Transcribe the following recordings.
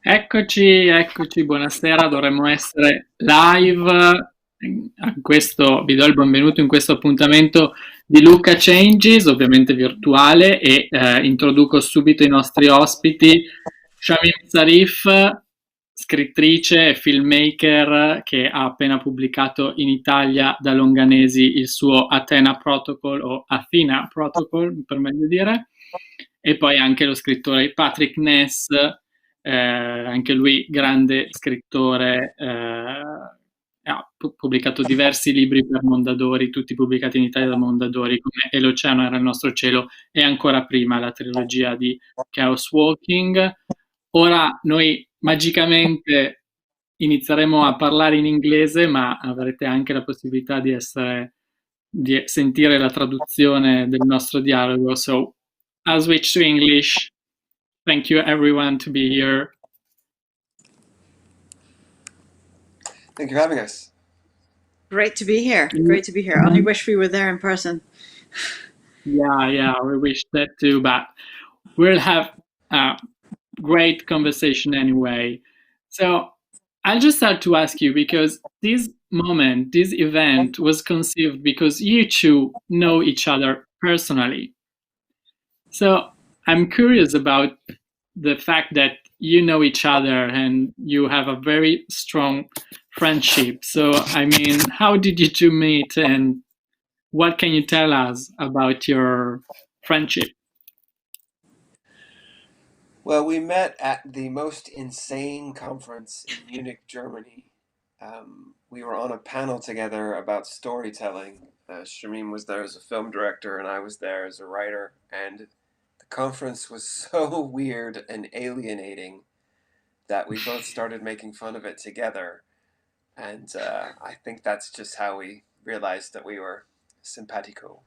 Eccoci, buonasera, dovremmo essere live. A questo vi do il benvenuto in questo appuntamento di Lucca Changes, ovviamente virtuale, e introduco subito i nostri ospiti. Shamim Sarif, scrittrice e filmmaker che ha appena pubblicato in Italia da Longanesi il suo Athena Protocol o Athena Protocol, per meglio dire, e poi anche lo scrittore Patrick Ness, anche lui grande scrittore, ha pubblicato diversi libri per Mondadori, tutti pubblicati in Italia da Mondadori, come E l'oceano era il nostro cielo, e ancora prima la trilogia di Chaos Walking. Ora noi magicamente inizieremo a parlare in inglese, ma avrete anche la possibilità di sentire la traduzione del nostro dialogo. So I'll switch to English. Thank you everyone to be here. Thank you for having us. Great to be here. Great to be here. Only wish we were there in person. Yeah, we wish that too, but we'll have a great conversation anyway. So I'll just start to ask you, because this event was conceived because you two know each other personally. So I'm curious about the fact that you know each other and you have a very strong friendship. So, I mean, how did you two meet, and what can you tell us about your friendship? Well, we met at the most insane conference in Munich, Germany. We were on a panel together about storytelling. Shamim was there as a film director, and I was there as a writer. And the conference was so weird and alienating that we both started making fun of it together. And I think that's just how we realized that we were simpatico.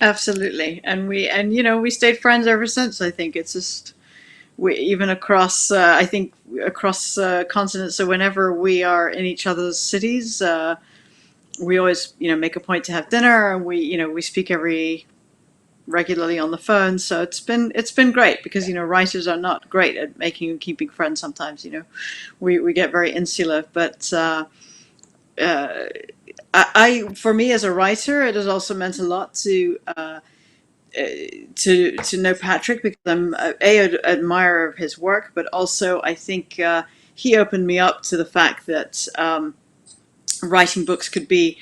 Absolutely, and we stayed friends ever since. I think it's just we even across across continents. So whenever we are in each other's cities, we always make a point to have dinner, and we speak regularly on the phone. So it's been great because writers are not great at making and keeping friends. Sometimes we get very insular, but. For me as a writer, it has also meant a lot to know Patrick, because I'm an admirer of his work, but also I think he opened me up to the fact that writing books could be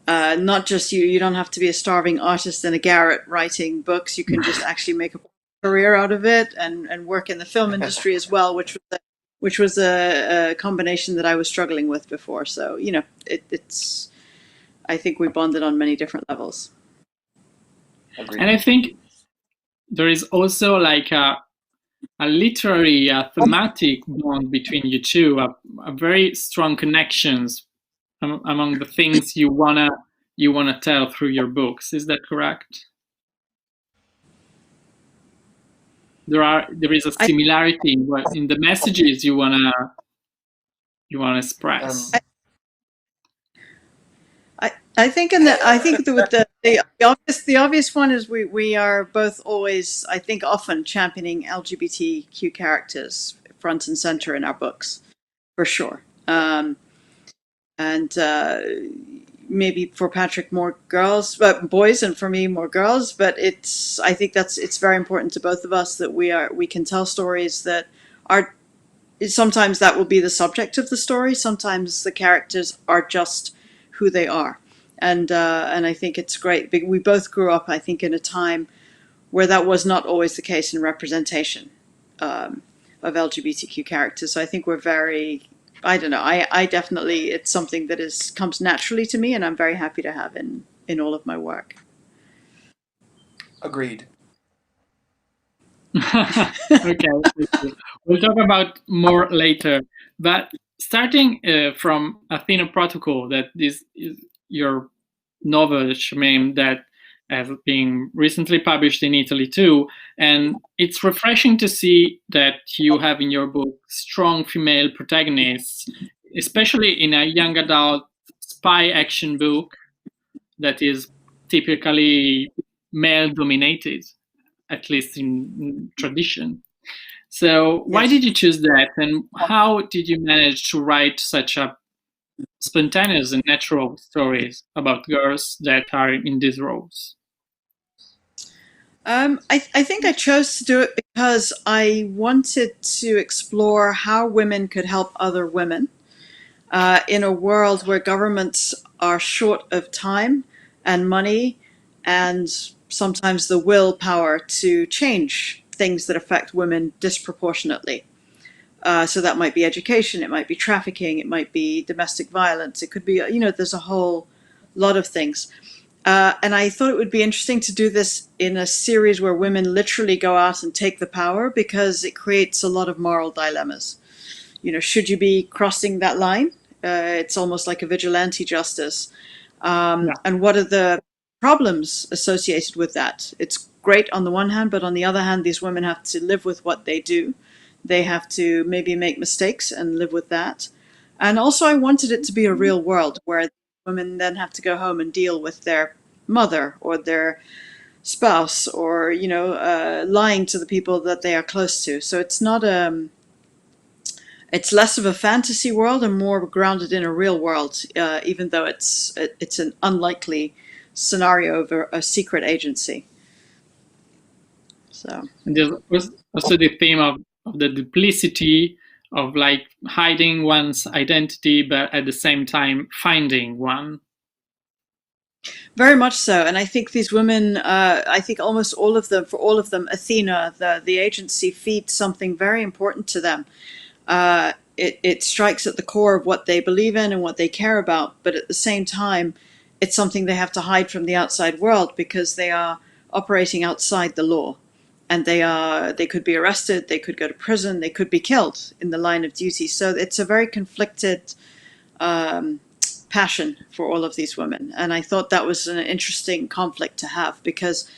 not just you don't have to be a starving artist in a garret writing books. You can just actually make a career out of it and work in the film industry as well, which was a combination that I was struggling with before. So it's I think we bonded on many different levels. Agreed. And I think there is also like a literary, thematic bond between you two, a very strong connections among the things you wanna tell through your books. Is that correct? There is a similarity in the messages you wanna express. I think the obvious one is we are both always, I think, often championing LGBTQ characters front and center in our books, for sure. And maybe for Patrick more boys, and for me more girls. But I think it's very important to both of us that we can tell stories that are. Sometimes that will be the subject of the story. Sometimes the characters are just who they are. And I think it's great. We both grew up, I think, in a time where that was not always the case in representation of LGBTQ characters. So I think we're very, I don't know, I definitely, it's something that comes naturally to me, and I'm very happy to have in all of my work. Agreed. Okay, we'll talk about more later. But starting from Athena Protocol, that is your novel, Shamim, that has been recently published in Italy too, and it's refreshing to see that you have in your book strong female protagonists, especially in a young adult spy action book that is typically male dominated. at least in tradition. So why Yes. did you choose that, and how did you manage to write such a spontaneous and natural stories about girls that are in these roles? I think I chose to do it because I wanted to explore how women could help other women in a world where governments are short of time and money and sometimes the willpower to change things that affect women disproportionately. So that might be education, it might be trafficking, it might be domestic violence, it could be, there's a whole lot of things. And I thought it would be interesting to do this in a series where women literally go out and take the power, because it creates a lot of moral dilemmas. Should you be crossing that line? It's almost like a vigilante justice. Yeah. And what are the problems associated with that? It's great on the one hand, but on the other hand, these women have to live with what they do. They have to maybe make mistakes and live with that. And also, I wanted it to be a real world where women then have to go home and deal with their mother or their spouse, or lying to the people that they are close to. So it's less of a fantasy world and more grounded in a real world, even though it's an unlikely scenario of a secret agency. So. And there's also the theme of the duplicity of like hiding one's identity, but at the same time finding one. Very much so, and I think these women, I think almost all of them, for all of them, Athena, the agency, feeds something very important to them. It strikes at the core of what they believe in and what they care about, but at the same time, it's something they have to hide from the outside world because they are operating outside the law, and they could be arrested, they could go to prison, they could be killed in the line of duty. So it's a very conflicted passion for all of these women, and I thought that was an interesting conflict to have, because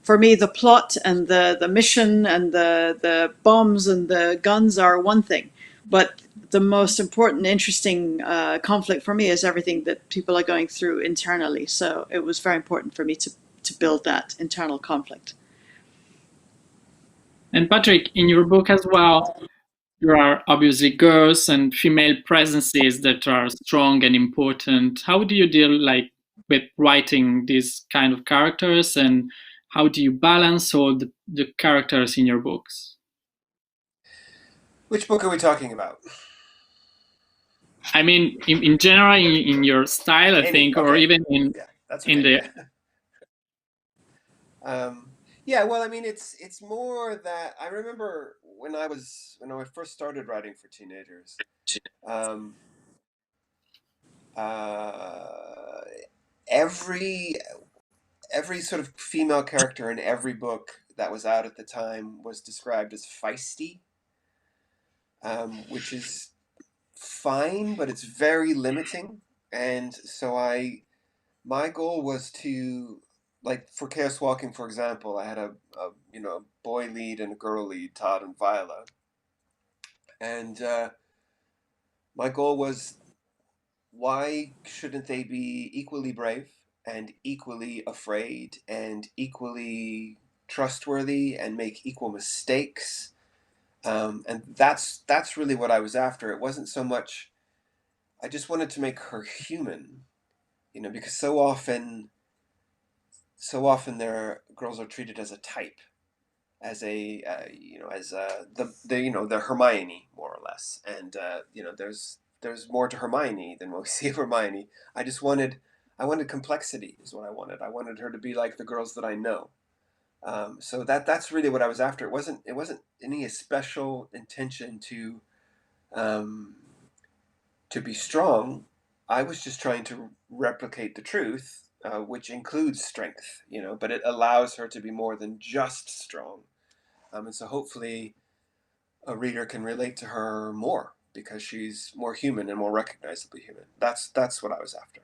for me, the plot and the mission and the bombs and the guns are one thing, but the most important, interesting conflict for me is everything that people are going through internally. So it was very important for me to build that internal conflict. And Patrick, in your book as well, there are obviously girls and female presences that are strong and important. How do you deal with writing these kind of characters, and how do you balance all the characters in your books? Which book are we talking about? I mean, in general, in your style, I think, Okay. or even yeah, that's in okay. the. Yeah, well, I mean, it's more that I remember when I first started writing for teenagers. Um, uh, every every sort of female character in every book that was out at the time was described as feisty, which is fine, but it's very limiting. And so my goal was to, like, for Chaos Walking, for example, I had a boy lead and a girl lead, Todd and Viola, and my goal was, why shouldn't they be equally brave and equally afraid and equally trustworthy and make equal mistakes? And that's really what I was after. It wasn't so much. I just wanted to make her human, because so often girls are treated as a type, as a as the Hermione, more or less, and there's more to Hermione than what we see of Hermione. I wanted complexity, is what I wanted. I wanted her to be like the girls that I know. So that's really what I was after. It wasn't any special intention um, to be strong. I was just trying to replicate the truth, which includes strength, but it allows her to be more than just strong. And so hopefully a reader can relate to her more because she's more human and more recognizably human. That's what I was after,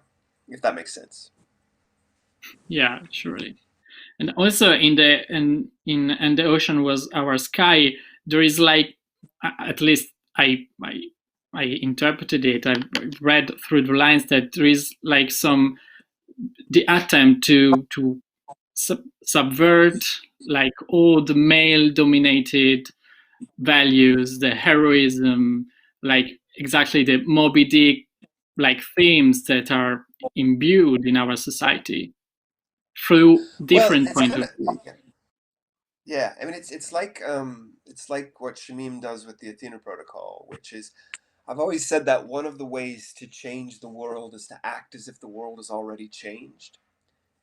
if that makes sense. Yeah, surely. And also in in and the ocean was our sky, there is at least I interpreted it. I read through the lines that there is like the attempt to subvert like all the male dominated values, the heroism, like exactly the Moby Dick like themes that are imbued in our society through Well, different it's point kind of of view. yeah. I mean, it's like what Shamim does with the Athena Protocol, which is I've always said that one of the ways to change the world is to act as if the world is already changed,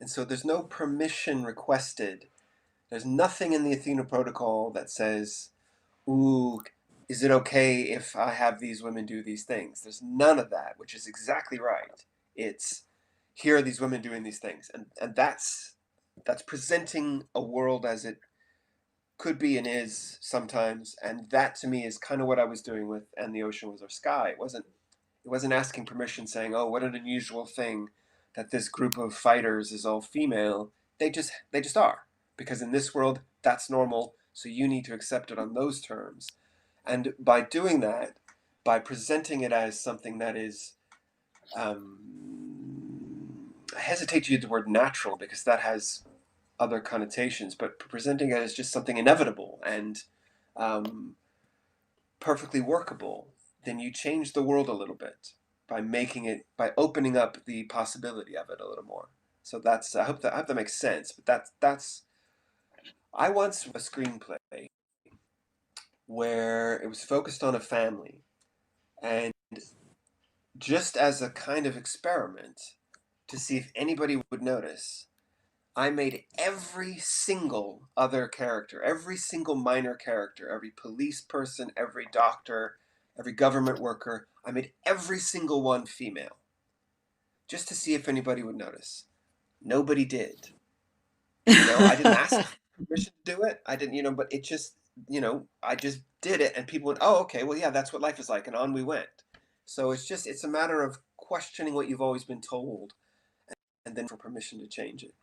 and so there's no permission requested. There's nothing in the Athena Protocol that says, "Ooh, is it okay if I have these women do these things?" There's none of that, which is exactly right. It's here are these women doing these things, and that's presenting a world as it could be and is sometimes, and that to me is kind of what I was doing with "And the Ocean Was Our Sky." It wasn't asking permission, saying, "Oh, what an unusual thing that this group of fighters is all female." They just are, because in this world that's normal. So you need to accept it on those terms. And by doing that, by presenting it as something that is, I hesitate to use the word natural because that has other connotations, but presenting it as just something inevitable and um, perfectly workable, then you change the world a little bit by opening up the possibility of it a little more. So that's I hope that makes sense. But that's I once wrote a screenplay where it was focused on a family, and just as a kind of experiment to see if anybody would notice, I made every single other character, every single minor character, every police person, every doctor, every government worker, I made every single one female, just to see if anybody would notice. Nobody did. I didn't ask permission to do it. I didn't, but it just, I just did it, and people went, "Oh, okay, well, yeah, that's what life is like," and on we went. So it's a matter of questioning what you've always been told, and then for permission to change it.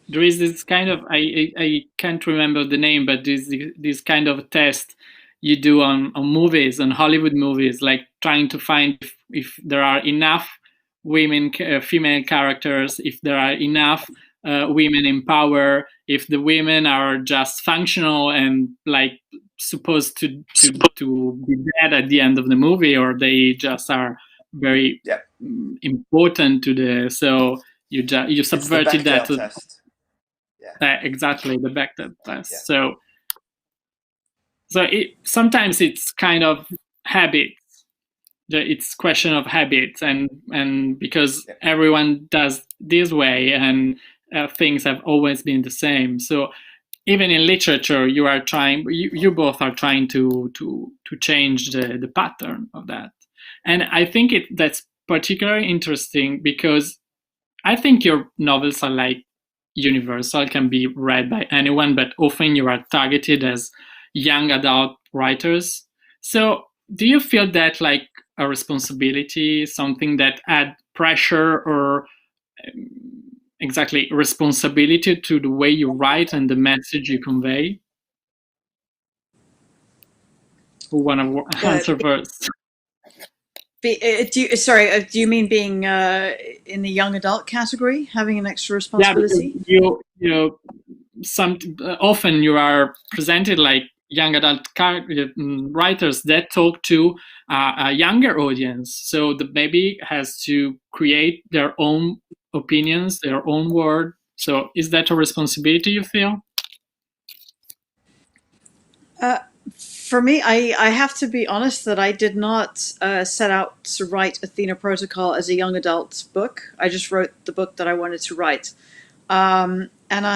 There is this kind of I can't remember the name, but this kind of test you do on movies, on Hollywood movies, like trying to find if there are enough female characters, if there are enough women in power, if the women are just functional and like supposed to be dead at the end of the movie, or they just are very Yeah, important to the you it's the subverted that Bechdel to test. Yeah, exactly the Bechdel yeah. test. So sometimes it's kind of habit. It's question of habits, and because Yeah. everyone does this way, and things have always been the same. So even in literature, you both are trying to change the pattern of that. And I think that's particularly interesting because I think your novels are like universal, can be read by anyone, but often you are targeted as young adult writers. So do you feel that like a responsibility, something that add pressure or exactly responsibility to the way you write and the message you convey? Who want to Uh, answer first? do you mean being in the young adult category, having an extra Yeah, because responsibility? you often you are presented like young adult writers that talk to a younger audience, so the baby has to create their own opinions, their own word. So is that a responsibility you feel? Uh, for me, I have to be honest that I did not set out to write Athena Protocol as a young adult book. I just wrote the book that I wanted to write. And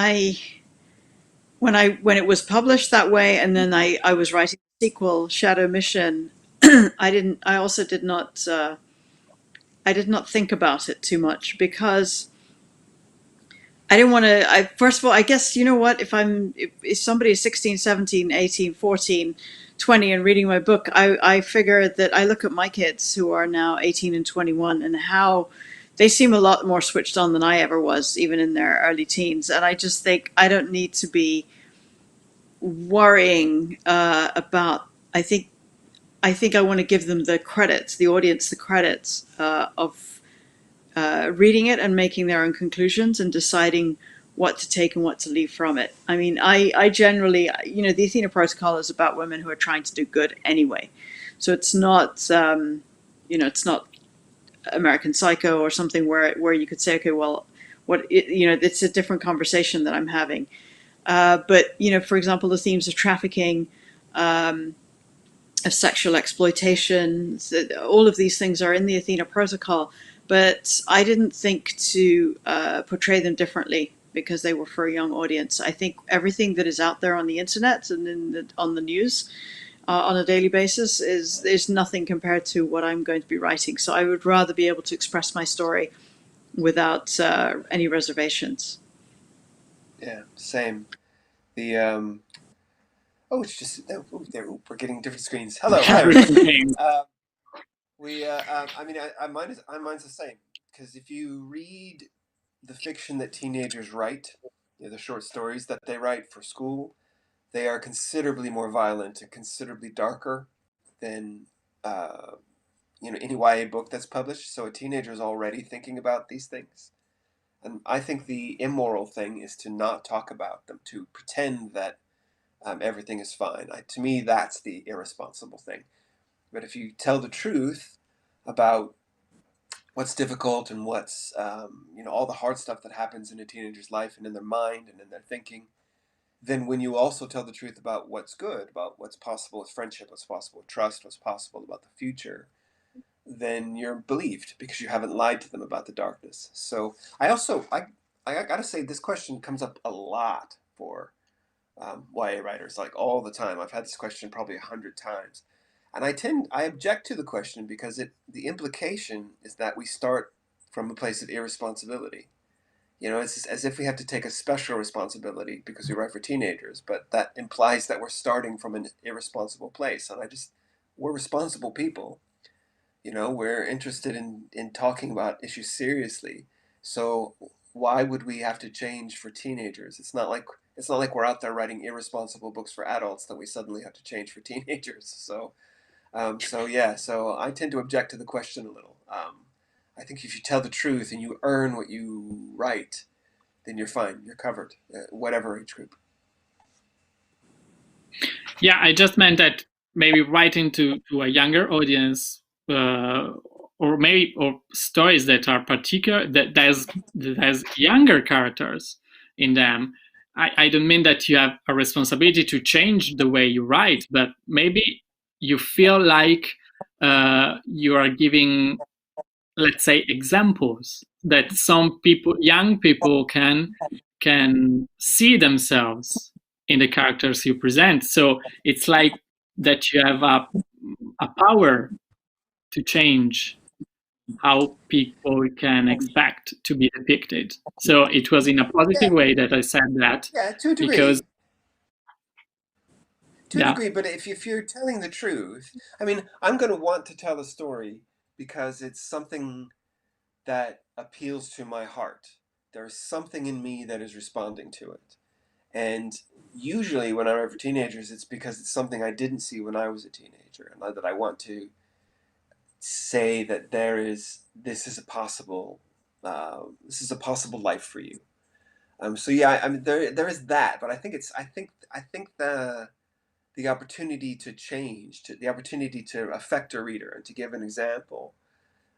when it was published that way, and then I was writing the sequel, Shadow Mission, I also did not I did not think about it too much because I didn't want to. First of all, I guess, you know what, if somebody is 16, 17, 18, 14, 20 and reading my book, I figure that I look at my kids who are now 18 and 21 and how they seem a lot more switched on than I ever was, even in their early teens. And I just think I don't need to be worrying about. I think I want to give them the credits, the audience the credits of reading it and making their own conclusions and deciding what to take and what to leave from it. I mean, I generally, the Athena Protocol is about women who are trying to do good anyway. So it's not, it's not American Psycho or something where you could say, okay, well, it's a different conversation that I'm having. But for example, the themes of trafficking, of sexual exploitation, all of these things are in the Athena Protocol. But I didn't think to portray them differently because they were for a young audience. I think everything that is out there on the internet and on the news on a daily basis is nothing compared to what I'm going to be writing. So I would rather be able to express my story without any reservations. Yeah, same. The it's just we're getting different screens. Hello, hi everyone. Mine's the same, because if you read the fiction that teenagers write, the short stories that they write for school, they are considerably more violent and considerably darker than any YA book that's published. So a teenager is already thinking about these things, and I think the immoral thing is to not talk about them, to pretend that everything is fine. To me, that's the irresponsible thing. But if you tell the truth about what's difficult and what's all the hard stuff that happens in a teenager's life and in their mind and in their thinking, then when you also tell the truth about what's good, about what's possible with friendship, what's possible with trust, what's possible about the future, then you're believed because you haven't lied to them about the darkness. So I gotta say, this question comes up a lot for YA writers, like all the time. I've had this question probably 100 times. And I object to the question because the implication is that we start from a place of irresponsibility. It's as if we have to take a special responsibility because we write for teenagers, but that implies that we're starting from an irresponsible place. And we're responsible people. We're interested in talking about issues seriously. So why would we have to change for teenagers? It's not like we're out there writing irresponsible books for adults that we suddenly have to change for teenagers. So I tend to object to the question a little. I think if you tell the truth and you earn what you write, then you're fine. You're covered, whatever age group. Yeah, I just meant that maybe writing to a younger audience, or stories that are particular, that has younger characters in them. I don't mean that you have a responsibility to change the way you write, but maybe you feel like you are giving, let's say, examples that young people can see themselves in the characters you present. So it's like that you have a power to change how people can expect to be depicted. So it was in a positive way that I said that. Yeah, to a degree. Because to a degree, but if you're telling the truth, I mean, I'm going to want to tell a story because it's something that appeals to my heart. There's something in me that is responding to it. And usually when I write for teenagers, it's because it's something I didn't see when I was a teenager, and that I want to say that this is a possible life for you. So yeah, I mean, there is that, but I think the opportunity to change, the opportunity to affect a reader and to give an example,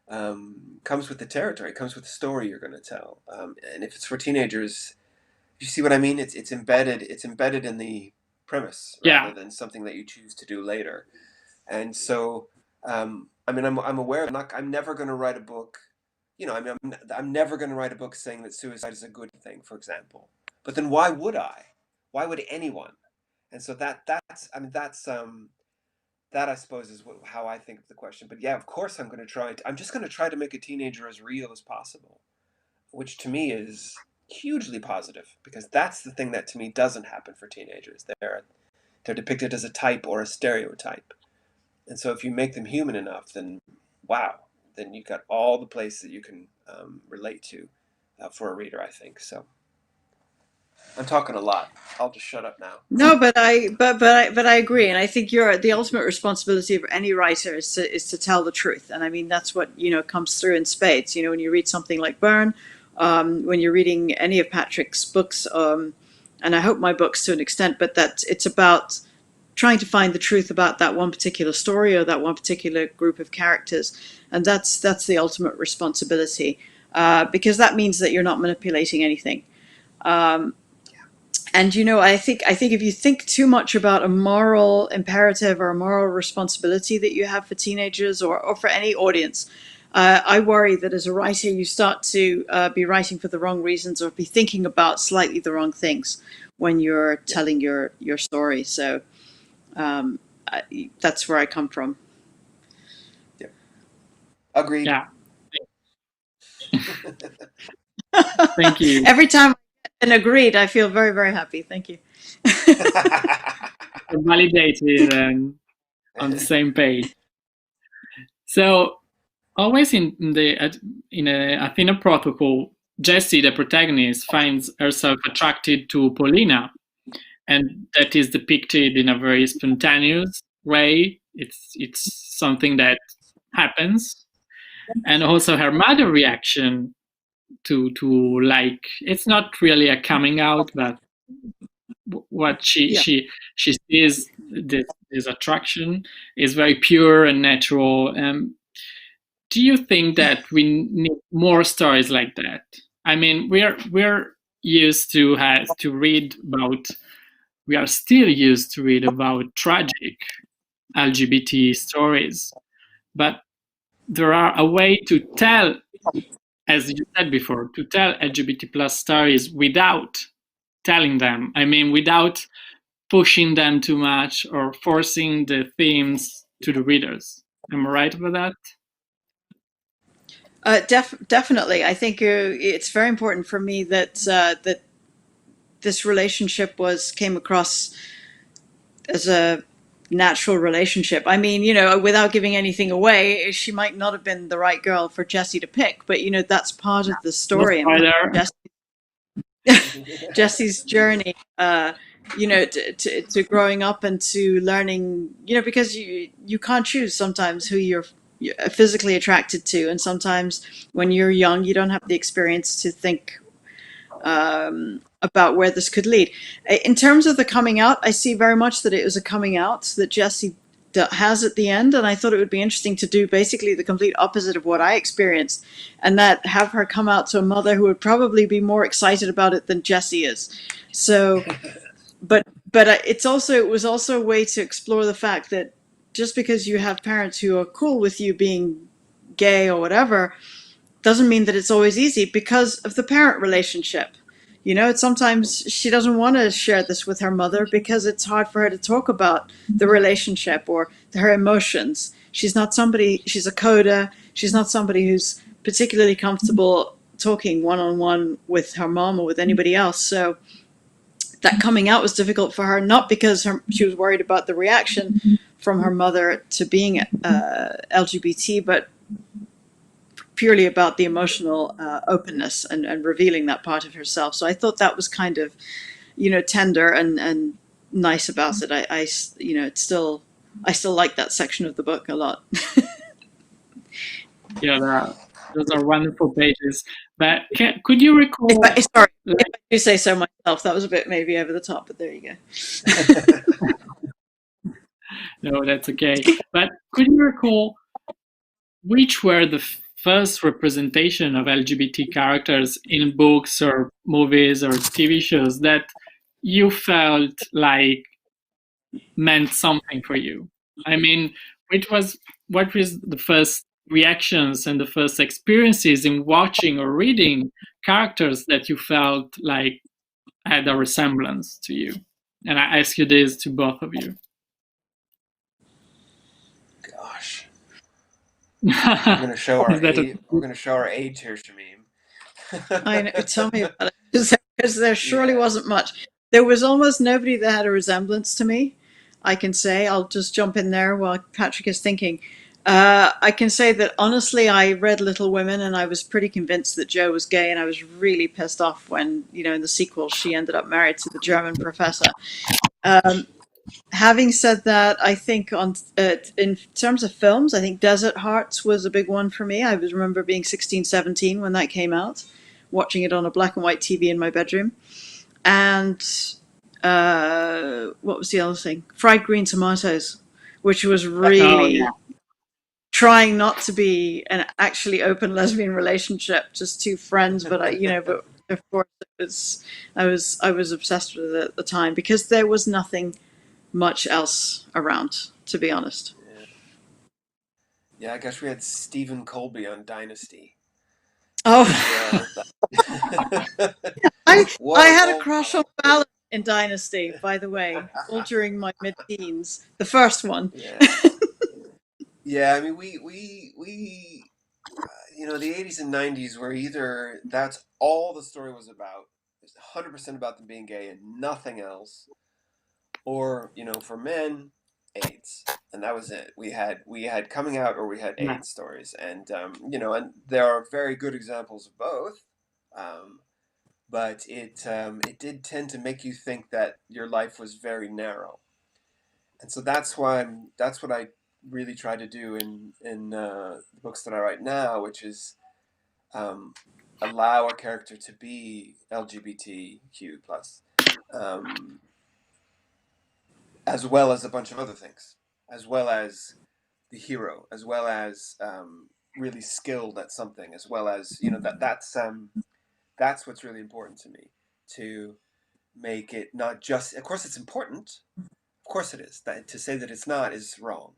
comes with the territory, comes with the story you're going to tell. And if it's for teenagers, you see what I mean? It's embedded in the premise rather than something that you choose to do later. And so, I'm aware I'm never going to write a book. I'm never going to write a book saying that suicide is a good thing, for example. But then why would I? Why would anyone? And so that I suppose is how I think of the question. But yeah, of course I'm just going to try to make a teenager as real as possible, which to me is hugely positive, because that's the thing that to me doesn't happen for teenagers. They're depicted as a type or a stereotype. And so if you make them human enough, then wow, then you've got all the places that you can relate to for a reader, I think. So I'm talking a lot. I'll just shut up now. No, but I agree, and I think the ultimate responsibility of any writer is to tell the truth, and I mean that's what comes through in spades. When you read something like Burn, when you're reading any of Patrick's books, and I hope my books to an extent, but that it's about trying to find the truth about that one particular story or that one particular group of characters, and that's the ultimate responsibility, because that means that you're not manipulating anything. And I think if you think too much about a moral imperative or a moral responsibility that you have for teenagers or for any audience, I worry that as a writer you start to be writing for the wrong reasons or be thinking about slightly the wrong things when you're telling your story. So that's where I come from. Yep. Agreed. Yeah. Thank you. Every time I get an agreed, I feel very, very happy. Thank you. Validated and on the same page. So always in Athena Protocol, Jessie, the protagonist, finds herself attracted to Paulina, and that is depicted in a very spontaneous way. It's something that happens, and also her mother reaction to like, it's not really a coming out, but what she sees, this attraction is very pure and natural. Do you think that we need more stories like that? I mean, we're used to read about. We are still used to read about tragic LGBT stories, but there are a way to tell, as you said before, to tell LGBT plus stories without telling them. I mean, without pushing them too much or forcing the themes to the readers. Am I right about that? Definitely. I think it's very important for me that that this relationship came across as a natural relationship. I mean, without giving anything away, she might not have been the right girl for Jessie to pick, but that's part of the story and Jessie's journey. To growing up and to learning, because you can't choose sometimes who you're physically attracted to, and sometimes when you're young you don't have the experience to think about where this could lead. In terms of the coming out, I see very much that it was a coming out that Jessie has at the end, and I thought it would be interesting to do basically the complete opposite of what I experienced, and that have her come out to a mother who would probably be more excited about it than Jessie is. So but it was also a way to explore the fact that just because you have parents who are cool with you being gay or whatever doesn't mean that it's always easy because of the parent relationship. Sometimes she doesn't want to share this with her mother because it's hard for her to talk about the relationship or her emotions. She's a coder. She's not somebody who's particularly comfortable talking one-on-one with her mom or with anybody else. So that coming out was difficult for her, not because she was worried about the reaction from her mother to being LGBT, but purely about the emotional openness and revealing that part of herself. So I thought that was kind of, tender and nice about it. I still like that section of the book a lot. Yeah, those are wonderful pages. But could you recall? If I do say so myself, that was a bit maybe over the top, but there you go. No, that's okay. But could you recall which were the first representation of LGBT characters in books or movies or TV shows that you felt like meant something for you? I mean, what was the first reactions and the first experiences in watching or reading characters that you felt like had a resemblance to you? And I ask you this to both of you. Gosh. We're going to show our age here, Shamim. I know. Tell me about it, because there surely wasn't much. There was almost nobody that had a resemblance to me. I can say, I'll just jump in there while Patrick is thinking. I can say that honestly, I read Little Women and I was pretty convinced that Jo was gay, and I was really pissed off when, in the sequel, she ended up married to the German professor. Having said that, I think in terms of films, I think Desert Hearts was a big one for me. I remember being 16, 17 when that came out, watching it on a black and white TV in my bedroom. And what was the other thing? Fried Green Tomatoes, which was Oh yeah. really trying not to be an actually open lesbian relationship, just two friends. But but of course, I was obsessed with it at the time because there was nothing much else around, to be honest. Yeah, I guess we had Stephen Colby on Dynasty. Oh, And, I what a had a role crush on model. Ballard in Dynasty, by the way, all during my mid-teens. The first one. Yeah. Yeah, I mean, the 80s and 90s were either that's all the story was about, it's 100% about them being gay and nothing else, or, for men, AIDS. And that was it. We had coming out or we had Yeah. AIDS stories. And there are very good examples of both. But it did tend to make you think that your life was very narrow. And so that's what I really try to do in the books that I write now, which is um, allow a character to be LGBTQ plus, um, as well as a bunch of other things, as well as the hero, as well as really skilled at something, as well as that's what's really important to me, to make it not just. Of course, it's important. Of course, it is. That to say that it's not is wrong.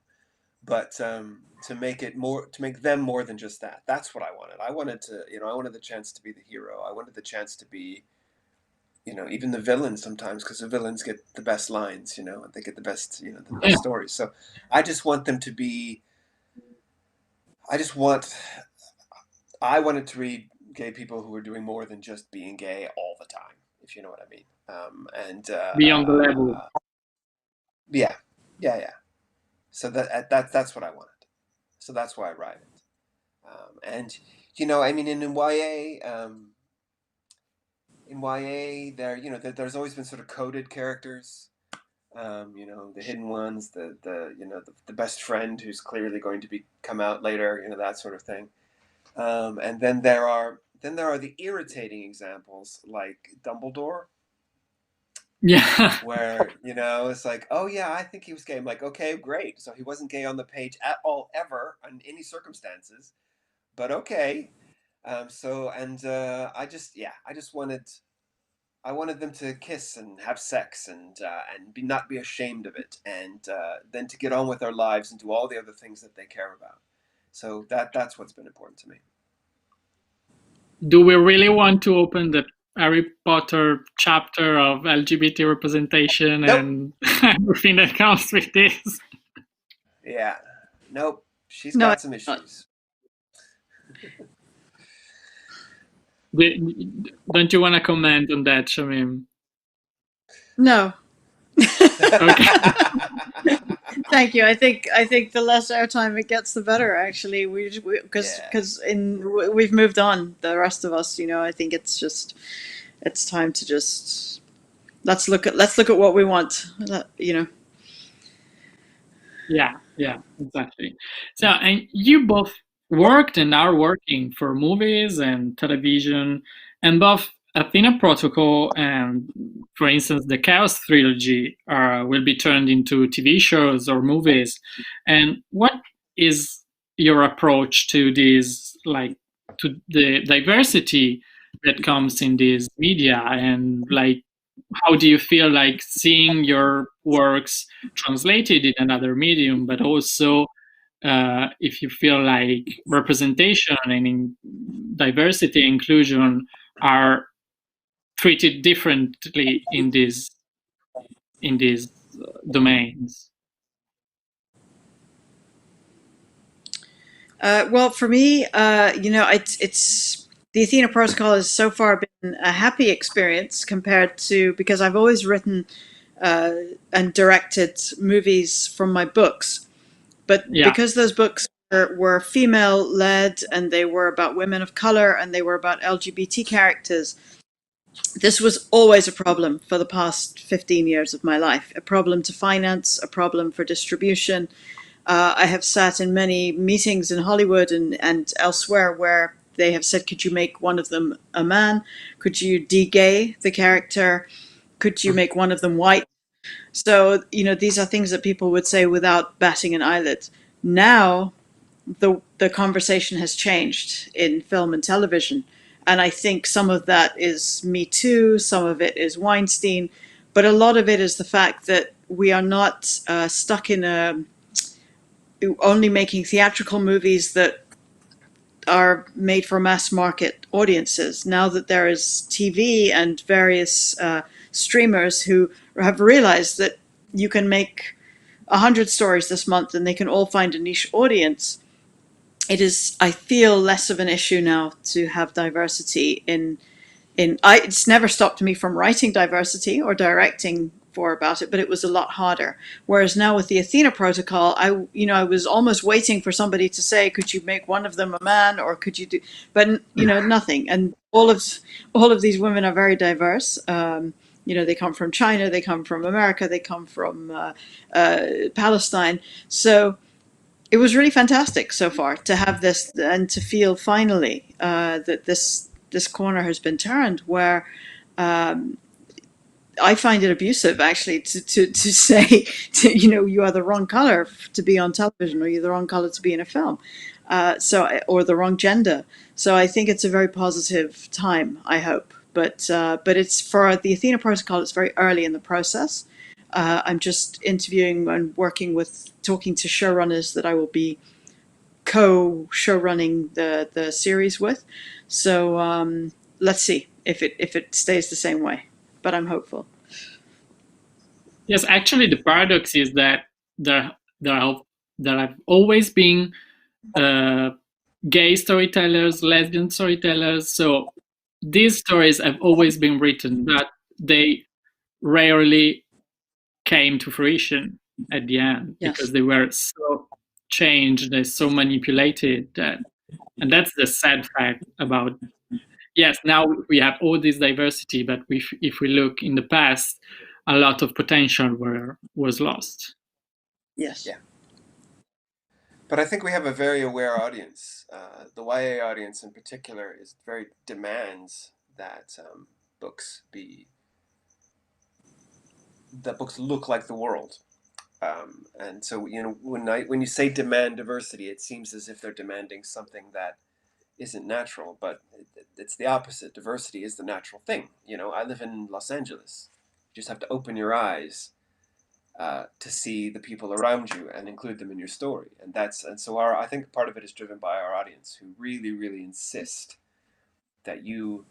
But to make it more, to make them more than just that. That's what I wanted. I wanted to, I wanted the chance to be the hero. I wanted the chance to be, even the villain sometimes, because the villains get the best lines, and they get the best, the best Yeah. stories. So I just want them to be. I just want. I wanted to read gay people who were doing more than just being gay all the time, if you know what I mean. And Beyond the level. yeah, yeah, yeah. So that's what I wanted. So that's why I write it. And I mean, in YA, there's always been sort of coded characters. The hidden ones, the best friend who's clearly going to come out later, that sort of thing. And then there are the irritating examples like Dumbledore, Yeah. where it's like, oh yeah, I think he was gay. I'm like, okay, great. So he wasn't gay on the page at all, ever, in any circumstances. But okay. I wanted them to kiss and have sex and not be ashamed of it, and then to get on with their lives and do all the other things that they care about. So that's what's been important to me. Do we really want to open the Harry Potter chapter of LGBT representation Nope. and everything that comes with this? Yeah. Nope. She's No, got some issues. Don't you want to comment on that, Shamim? no. Okay. Thank you. I think the less airtime it gets, the better. Actually, because we've moved on. The rest of us, I think it's time to just let's look at what we want. Yeah, exactly. So, and you both worked and are working for movies and television, and both Athena Protocol and, for instance, the Chaos Trilogy will be turned into TV shows or movies. And what is your approach to these, like, to the diversity that comes in these media, and like, how do you feel like seeing your works translated in another medium, but also if you feel like representation and diversity inclusion are treated differently in these domains? Well, for me, it's the Athena Protocol has so far been a happy experience compared to, because I've always written and directed movies from my books, but Yeah. because those books were female led, and they were about women of color, and they were about LGBT characters. This was always a problem for the past 15 years of my life, a problem to finance, a problem for distribution. I have sat in many meetings in Hollywood and elsewhere where they have said, could you make one of them a man? Could you de-gay the character? Could you make one of them white? So, these are things that people would say without batting an eyelid. Now, the conversation has changed in film and television. And I think some of that is Me Too, some of it is Weinstein, but a lot of it is the fact that we are not stuck in only making theatrical movies that are made for mass market audiences. Now that there is TV and various streamers who have realized that you can make 100 stories this month and they can all find a niche audience, it is, I feel, less of an issue now to have diversity it's never stopped me from writing diversity or directing for about it, but it was a lot harder. Whereas now with the Athena Protocol, I was almost waiting for somebody to say, could you make one of them a man, or could you do, but nothing. And all of these women are very diverse. They come from China, they come from America, they come from Palestine. So it was really fantastic so far to have this and to feel finally that this corner has been turned, where I find it abusive actually to say you are the wrong color to be on television, or you're the wrong color to be in a film, or the wrong gender. So I think it's a very positive time, I hope. But it's for the Athena Protocol. It's very early in the process. I'm just interviewing and talking to showrunners that I will be co-show running the series with. So let's see if it stays the same way. But I'm hopeful. Yes, actually, the paradox is that there have always been gay storytellers, lesbian storytellers. So these stories have always been written, but they rarely came to fruition at the end, Yes. because they were so changed, they're so manipulated, and that's the sad fact about. Yes, now we have all this diversity, but if we look in the past, a lot of potential was lost. Yes. Yeah. But I think we have a very aware audience. The YA audience in particular demands that books look like the world. And so when you say demand diversity, it seems as if they're demanding something that isn't natural, but it's the opposite. Diversity is the natural thing. I live in Los Angeles. You just have to open your eyes to see the people around you and include them in your story. And so I think part of it is driven by our audience, who really, really insist that you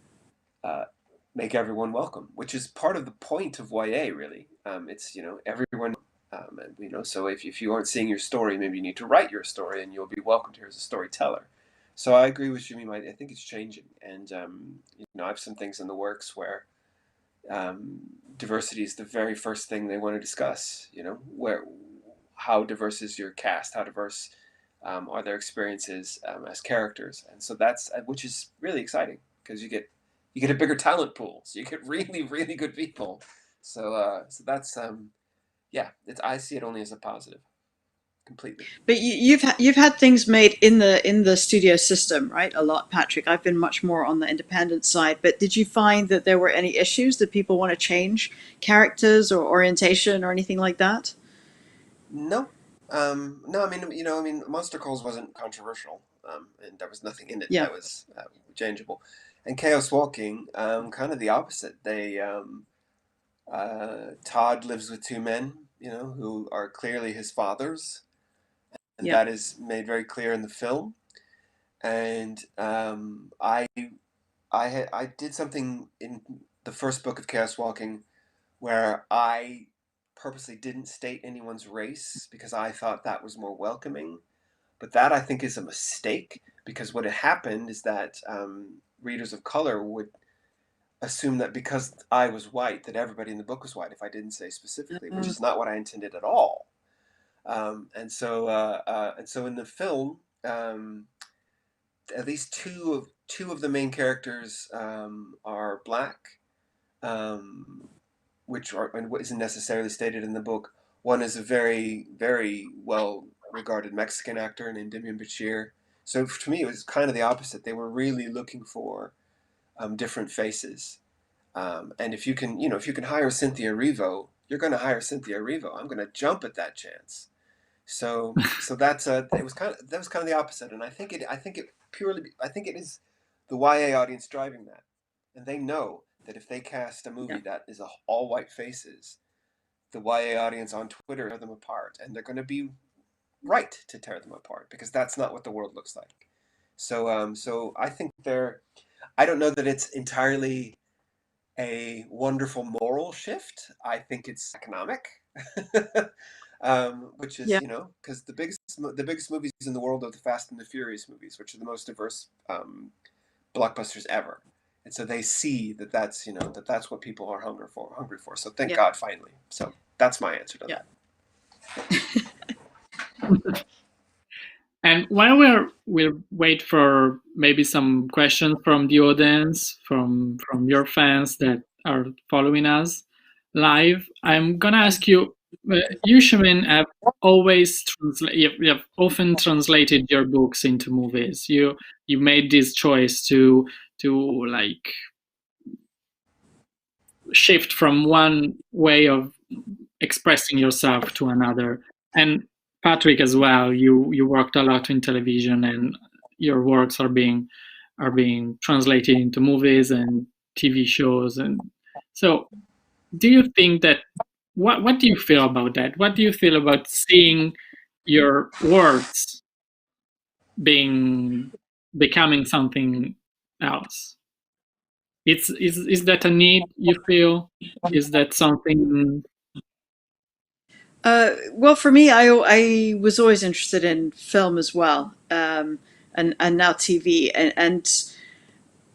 make everyone welcome, which is part of the point of YA, really. It's, everyone, so if you aren't seeing your story, maybe you need to write your story and you'll be welcomed here as a storyteller. So I agree with Shamim. I think it's changing. And, I have some things in the works where diversity is the very first thing they want to discuss. How diverse is your cast? How diverse are their experiences as characters? And so which is really exciting, because you get a bigger talent pool. So you get really, really good people. So that's I see it only as a positive. Completely. But you've had things made in the studio system, right? A lot, Patrick. I've been much more on the independent side. But did you find that there were any issues? Did people want to change characters or orientation or anything like that? No. No, I mean, Monster Calls wasn't controversial, and there was nothing in it that was changeable. And Chaos Walking, kind of the opposite. Todd lives with two men, who are clearly his fathers, and that is made very clear in the film. And I did something in the first book of Chaos Walking where I purposely didn't state anyone's race because I thought that was more welcoming. But that, I think, is a mistake, because what had happened is that readers of color would assume that because I was white, that everybody in the book was white if I didn't say specifically, which is not what I intended at all. And so in the film, at least two of the main characters are black, which isn't necessarily stated in the book. One is a very, very well regarded Mexican actor named Demian Bichir. So to me, it was kind of the opposite. They were really looking for different faces. And if you can, if you can hire Cynthia Erivo, you're going to hire Cynthia Erivo. I'm going to jump at that chance. So that was kind of the opposite. And I think it is the YA audience driving that, and they know that if they cast a movie that is all white faces, the YA audience on Twitter tear them apart, and they're going to be right to tear them apart because that's not what the world looks like. So I think I don't know that it's entirely a wonderful moral shift. I think it's economic, which is because the biggest movies in the world are the Fast and the Furious movies, which are the most diverse blockbusters ever. And so they see that's what people are hungry for. So thank God, finally. So that's my answer to that. And while we'll wait for maybe some questions from the audience, from your fans that are following us live, I'm gonna ask you. You, Shamim, have you have often translated your books into movies. You made this choice to like shift from one way of expressing yourself to another. And Patrick as well, you worked a lot in television, and your works are being translated into movies and TV shows. And so do you think that what do you feel about that? What do you feel about seeing your words becoming something else? Is that a need you feel? Is that something? Well, for me, I was always interested in film as well, and now TV, and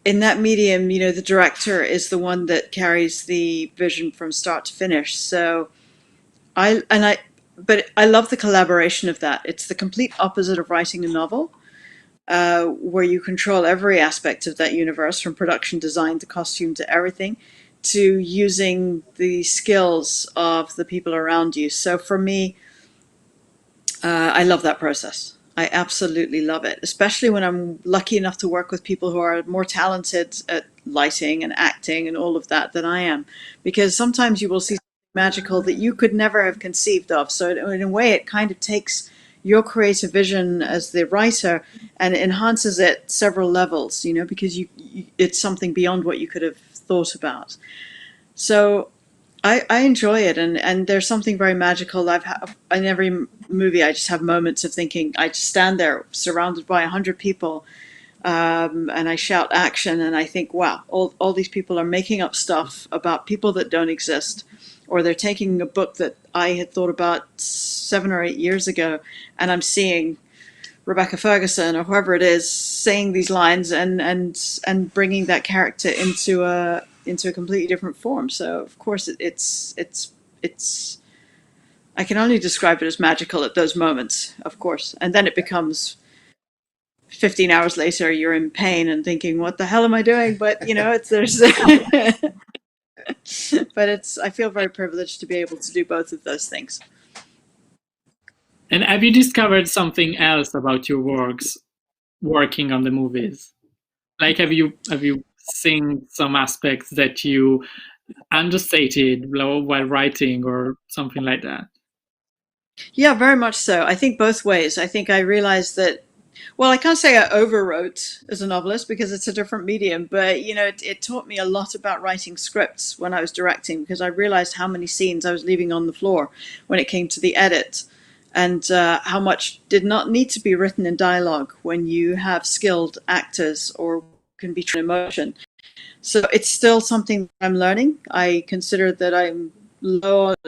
in that medium, the director is the one that carries the vision from start to finish. So but I love the collaboration of that. It's the complete opposite of writing a novel, where you control every aspect of that universe, from production design to costume to everything, to using the skills of the people around you. So for me, I love that process. I absolutely love it, especially when I'm lucky enough to work with people who are more talented at lighting and acting and all of that than I am. Because sometimes you will see something magical that you could never have conceived of. So in a way, it kind of takes your creative vision as the writer and enhances it several levels, because it's something beyond what you could have thought about. So I enjoy it, and there's something very magical. In every movie, I just have moments of thinking. I just stand there surrounded by 100 people, and I shout action, and I think, wow, all these people are making up stuff about people that don't exist, or they're taking a book that I had thought about 7 or 8 years ago, and I'm seeing Rebecca Ferguson or whoever it is saying these lines and bringing that character into a completely different form. So of course it's I can only describe it as magical at those moments, of course, and then it becomes 15 hours later you're in pain and thinking, what the hell am I doing? But there's but I feel very privileged to be able to do both of those things. And have you discovered something else about your works working on the movies? Like, have you seen some aspects that you understated while writing or something like that? Yeah, very much so. I think both ways. I think I realized that, well, I can't say I overwrote as a novelist because it's a different medium, but it taught me a lot about writing scripts when I was directing, because I realized how many scenes I was leaving on the floor when it came to the edit, and how much did not need to be written in dialogue when you have skilled actors or can be true emotion. So it's still something I'm learning. I consider that I'm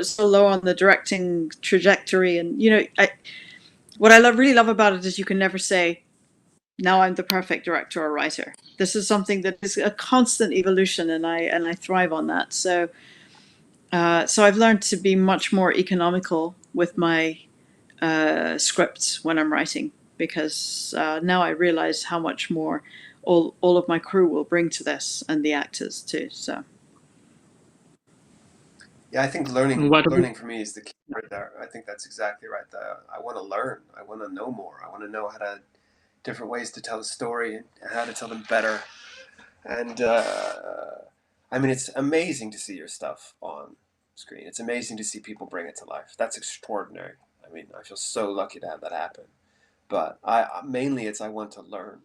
still low on the directing trajectory, and what I really love about it is you can never say, now I'm the perfect director or writer. This is something that is a constant evolution, and I thrive on that. So I've learned to be much more economical with my scripts when I'm writing. because now I realize how much more all of my crew will bring to this, and the actors too. So Yeah, I think And learning for me is the key right there. I think that's exactly right. I want to learn. I want to know more. I want to know how to different ways to tell a story and how to tell them better. And I mean, it's amazing to see your stuff on screen. It's amazing to see people bring it to life. That's extraordinary. I mean, I feel so lucky to have that happen. But mainly it's I want to learn,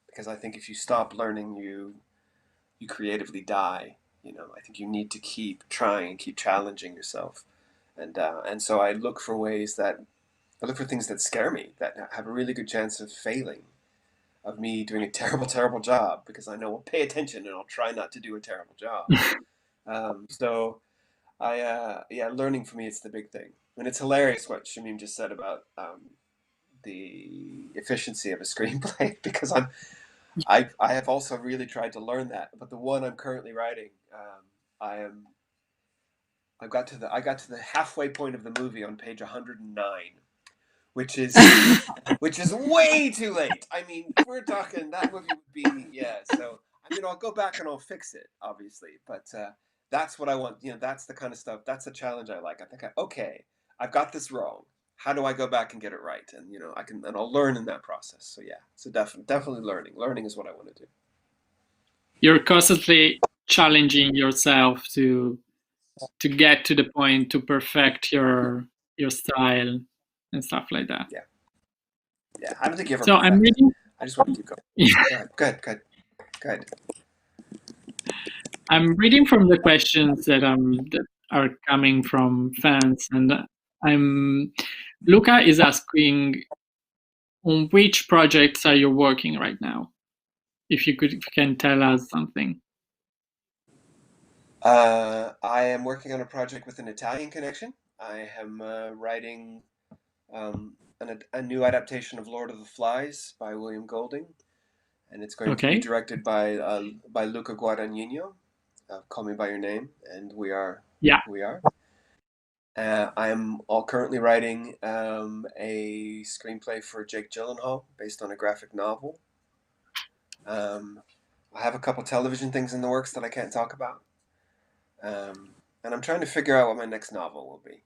because I think if you stop learning, you creatively die. You know, I think you need to keep trying, keep challenging yourself, and so I look for things that scare me, that have a really good chance of failing, of me doing a terrible, terrible job, because I know I'll pay attention and I'll try not to do a terrible job. So yeah, learning for me is the big thing, and it's hilarious what Shamim just said about the efficiency of a screenplay because I have also really tried to learn that, but the one I'm currently writing, I am I got to the halfway point of the movie on page 109, which is which is way too late. I mean, we're talking that movie would be, yeah. So I mean, I'll go back and I'll fix it, obviously, but that's what I want. You know, that's the kind of stuff. That's a challenge I like. I think, okay, I've got this wrong. How do I go back and get it right? And you know, and I'll learn in that process. So yeah, so definitely learning. Learning is what I want to do. you're constantly challenging yourself to get to the point, to perfect your style and stuff like that. Yeah. Yeah, I don't think you ever So perfect I'm reading. I just want to keep going. Yeah. Go ahead. I'm reading from the questions that are coming from fans, and Lucca is asking, on which projects are you working right now? If you can tell us something. I am working on a project with an Italian connection. I am writing a new adaptation of Lord of the Flies by William Golding, and it's going to be directed by Lucca Guadagnino. Call Me by Your Name, and we are. I am currently writing a screenplay for Jake Gyllenhaal based on a graphic novel. I have a couple television things in the works that I can't talk about. And I'm trying to figure out what my next novel will be.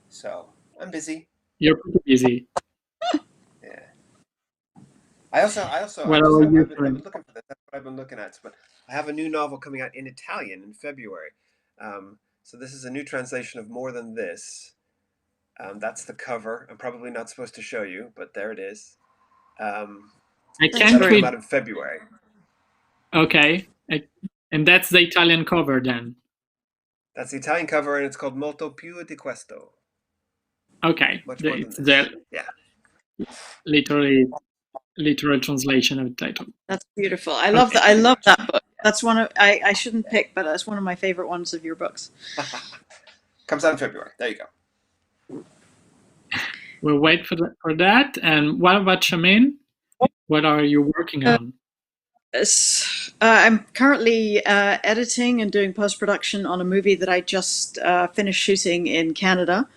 So I'm busy. You're pretty busy. Yeah. I've been looking for this. That's what I've been looking at. But I have a new novel coming out in Italian in February. So this is a new translation of More Than This. That's the cover. I'm probably not supposed to show you, but there it is. I can't read. Come out in February. Okay. And that's the Italian cover then? That's the Italian cover, and it's called Molto più di questo. Okay. Much more than this. Yeah. Literal translation of the title. That's beautiful. I love that. I love that book. That's one of I shouldn't pick, but that's one of my favorite ones of your books. Comes out in February. There you go. We'll wait for that. And what about Shamim? What are you working on? I'm currently editing and doing post-production on a movie that I just finished shooting in Canada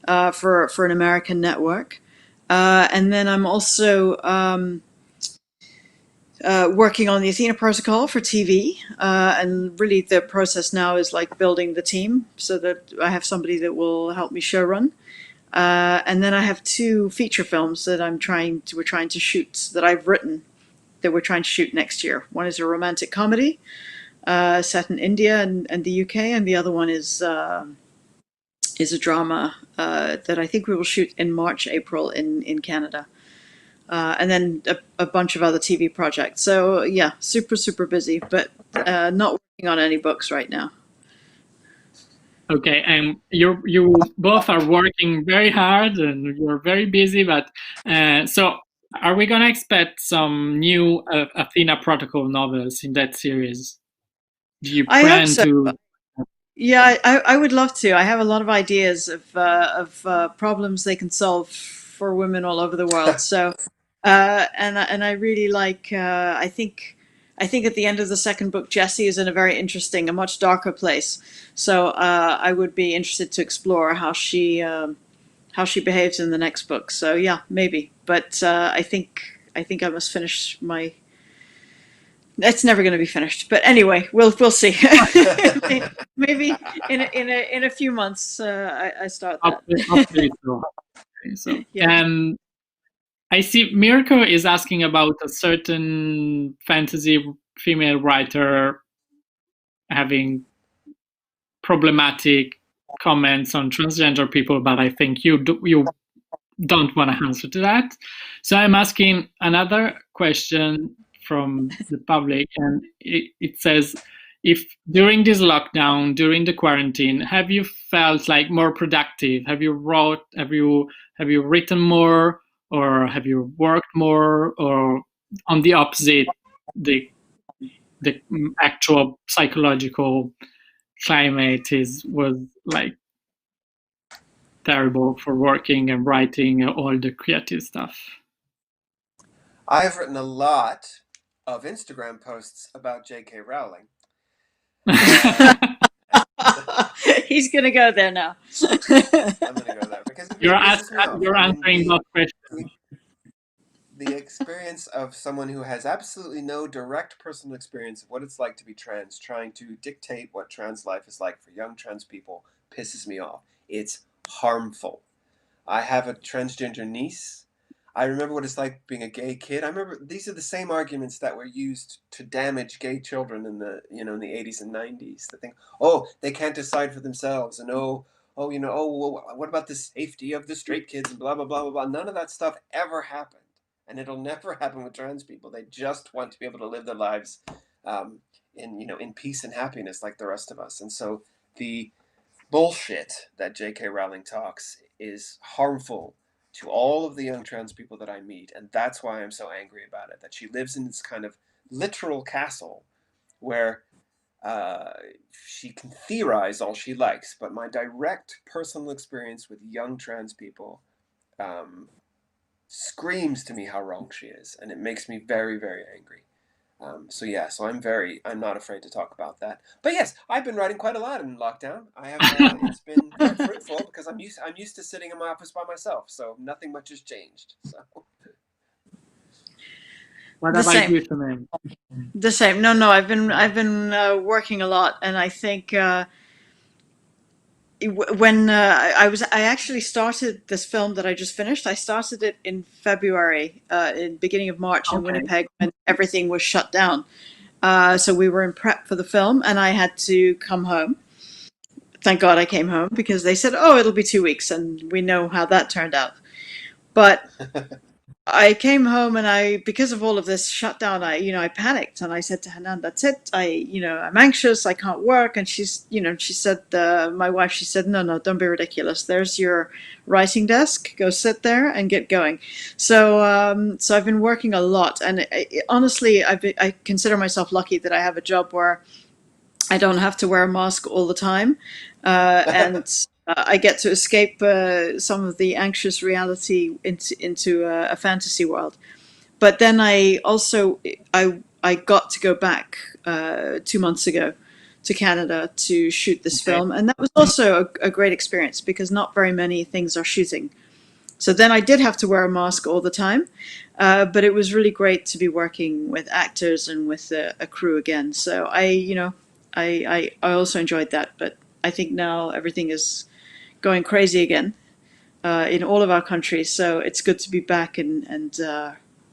for an American network. And then I'm also working on the Athena Protocol for TV. And really the process now is like building the team so that I have somebody that will help me showrun. And then I have 2 feature films that we're trying to shoot, that I've written, that we're trying to shoot next year. One is a romantic comedy set in India and the UK, and the other one is a drama that I think we will shoot in March, April in Canada. And then a bunch of other TV projects. So yeah, super busy, but not working on any books right now. Okay, and you both are working very hard and you're very busy, but so are we gonna expect some new Athena Protocol novels in that series? Do you plan to? Yeah, I would love to. I have a lot of ideas of problems they can solve for women all over the world. So, and I really like. I think at the end of the second book, Jessie is in a very interesting, a much darker place. So I would be interested to explore how how she behaves in the next book. So yeah, maybe. But I think I must finish my. It's never going to be finished. But anyway, we'll see. Maybe in a few months I start that. Hopefully so. So, Yeah. I see Mirko is asking about a certain fantasy female writer having problematic comments on transgender people, but I think you don't want to answer to that. So I'm asking another question from the public, and it says, if during this lockdown, during the quarantine, have you felt like more productive? Have you written more, or have you worked more, or on the opposite, the actual psychological climate was like terrible for working and writing all the creative stuff? I've written a lot of Instagram posts about J.K. Rowling. He's gonna go there now. I'm going to go there because it pisses me off. You're answering that question. The experience of someone who has absolutely no direct personal experience of what it's like to be trans, trying to dictate what trans life is like for young trans people, pisses me off. It's harmful. I have a transgender niece. I remember what it's like being a gay kid. I remember these are the same arguments that were used to damage gay children in the in the 80s and 90s. They think, oh, they can't decide for themselves, and well, what about the safety of the straight kids and blah blah blah blah blah. None of that stuff ever happened, and it'll never happen with trans people. They just want to be able to live their lives in peace and happiness like the rest of us. And so the bullshit that J.K. Rowling talks is harmful to all of the young trans people that I meet, and that's why I'm so angry about it. That she lives in this kind of literal castle where she can theorize all she likes, but my direct personal experience with young trans people screams to me how wrong she is, and it makes me very, very angry. So I'm not afraid to talk about that. But yes, I've been writing quite a lot in lockdown. I have. It's been quite fruitful because I'm used to sitting in my office by myself, so nothing much has changed. So. What The about same. you, Shamim? The same. No. I've been working a lot, and I think when I actually started this film that I just finished. I started it in February, in beginning of March in Winnipeg when everything was shut down. So we were in prep for the film, and I had to come home. Thank God I came home because they said, "Oh, it'll be 2 weeks," and we know how that turned out. But I came home and because of all of this shutdown, I panicked and I said to Hanan, "That's it. I'm anxious. I can't work." And she said, my wife, she said, "No, don't be ridiculous. There's your writing desk. Go sit there and get going." So I've been working a lot, and honestly, I consider myself lucky that I have a job where I don't have to wear a mask all the time, and I get to escape some of the anxious reality into a fantasy world. But then I got to go back 2 months ago to Canada to shoot this film, and that was also a great experience because not very many things are shooting. So then I did have to wear a mask all the time, but it was really great to be working with actors and with a crew again. So I also enjoyed that, but I think now everything is going crazy again in all of our countries. So it's good to be back and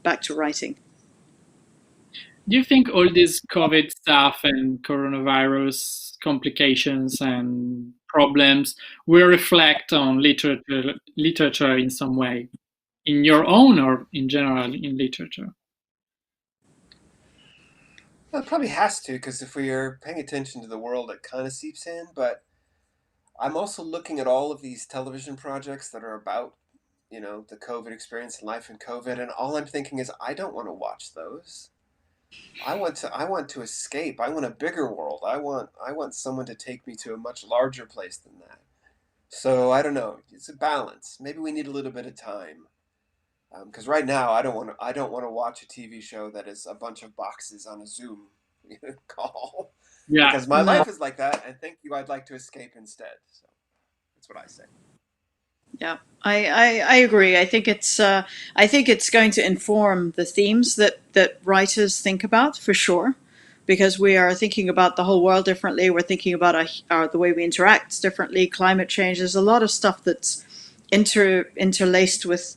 back to writing. Do you think all this COVID stuff and coronavirus complications and problems will reflect on literature in some way, in your own or in general in literature? Well, it probably has to, because if we are paying attention to the world, it kind of seeps in. But I'm also looking at all of these television projects that are about, the COVID experience and life in COVID, and all I'm thinking is, I don't want to watch those. I want to escape. I want a bigger world. I want someone to take me to a much larger place than that. So I don't know. It's a balance. Maybe we need a little bit of time. Because right now I don't want to watch a TV show that is a bunch of boxes on a Zoom call. Yeah. Because my life is like that, and thank you. I'd like to escape instead. So that's what I say. Yeah, I agree. I think it's going to inform the themes that writers think about for sure, because we are thinking about the whole world differently. We're thinking about the way we interact differently. Climate change. There's a lot of stuff that's interlaced with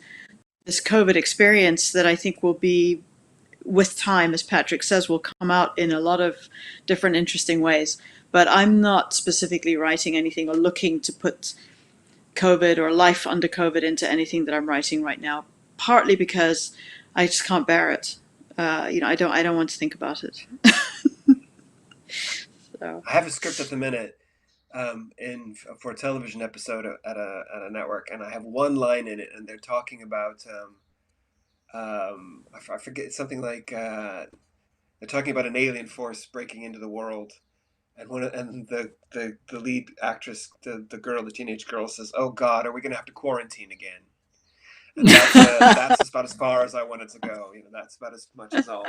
this COVID experience that I think will be, with time, as Patrick says, will come out in a lot of different interesting ways. But I'm not specifically writing anything or looking to put COVID or life under COVID into anything that I'm writing right now. Partly because I just can't bear it. I don't want to think about it. So. I have a script at the minute for a television episode at a network, and I have one line in it, and they're talking about I forget, something like they're talking about an alien force breaking into the world, and the lead actress, the girl, the teenage girl, says, "Oh God, are we going to have to quarantine again?" And that's about as far as I want it to go. That's about as much as I'll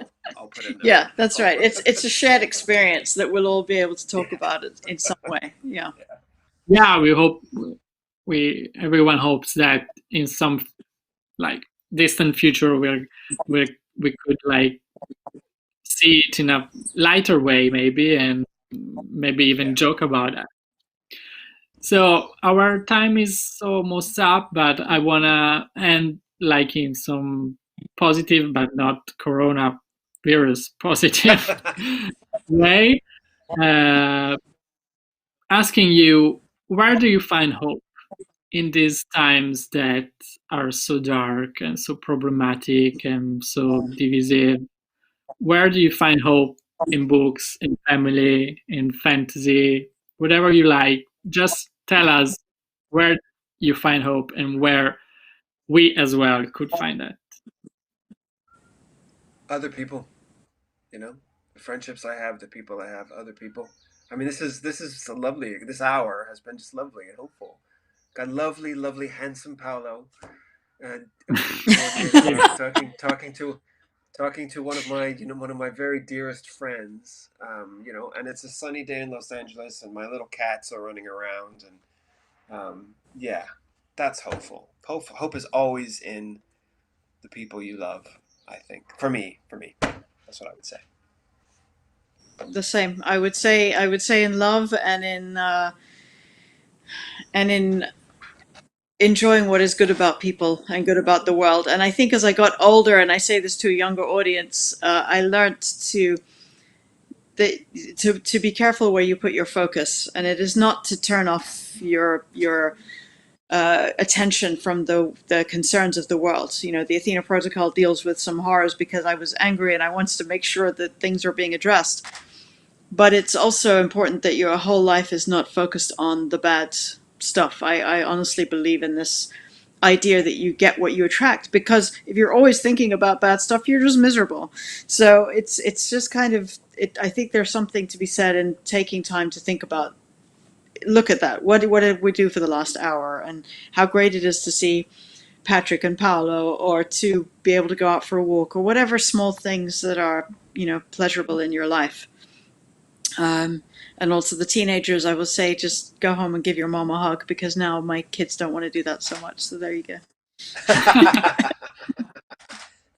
put in there. Yeah, that's right. It's a shared experience that we'll all be able to talk about it in some way. Yeah. Yeah, we hope everyone hopes that in some like distant future we could like see it in a lighter way, maybe, and maybe even joke about that. So our time is almost up, but I wanna end like in some positive but not coronavirus positive way, asking you, where do you find hope in these times that are so dark and so problematic and so divisive? Where do you find hope in books, in family, in fantasy, whatever you like? Just tell us where you find hope and where we as well could find that. Other people, the friendships I have, the people I have, other people. I mean, this is so lovely. This hour has been just lovely and hopeful. Got lovely, lovely, handsome Paolo, and talking to one of my very dearest friends. And it's a sunny day in Los Angeles, and my little cats are running around, and yeah, that's hopeful. Hope is always in the people you love. I think for me, that's what I would say. The same. I would say in love and in enjoying what is good about people and good about the world. And I think as I got older, and I say this to a younger audience, I learned to be careful where you put your focus, and it is not to turn off your attention from the concerns of the world. The Athena Protocol deals with some horrors because I was angry and I wanted to make sure that things are being addressed. But it's also important that your whole life is not focused on the bad stuff. I honestly believe in this idea that you get what you attract, because if you're always thinking about bad stuff, you're just miserable. So it's just kind of I think there's something to be said in taking time to think about, look at that. What did we do for the last hour, and how great it is to see Patrick and Paolo, or to be able to go out for a walk, or whatever small things that are pleasurable in your life. And also the teenagers, I will say, just go home and give your mom a hug, because now my kids don't want to do that so much. So there you go.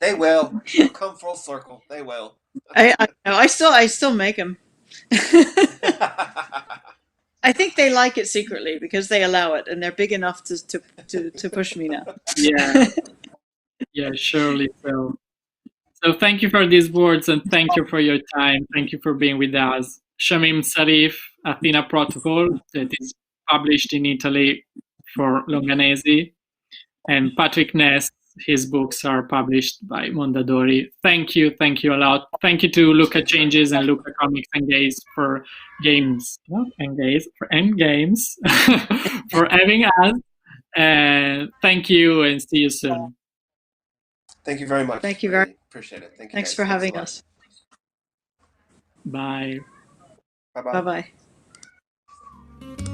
They will. It'll come full circle. They will. I know. I still make them. I think they like it secretly because they allow it, and they're big enough to push me now. Yeah, yeah, surely so. So thank you for these words, and thank you for your time. Thank you for being with us. Shamim Sarif, Athena Protocol, that is published in Italy for Longanesi, and Patrick Ness, his books are published by Mondadori. Thank you a lot. Thank you to Lucca Changes and Lucca Comics and Gays for games, for having us. And thank you, and see you soon. Thank you very much. Thank you very much. Appreciate it. Thank you. Thanks guys. for having us. Bye. Bye-bye. Bye-bye.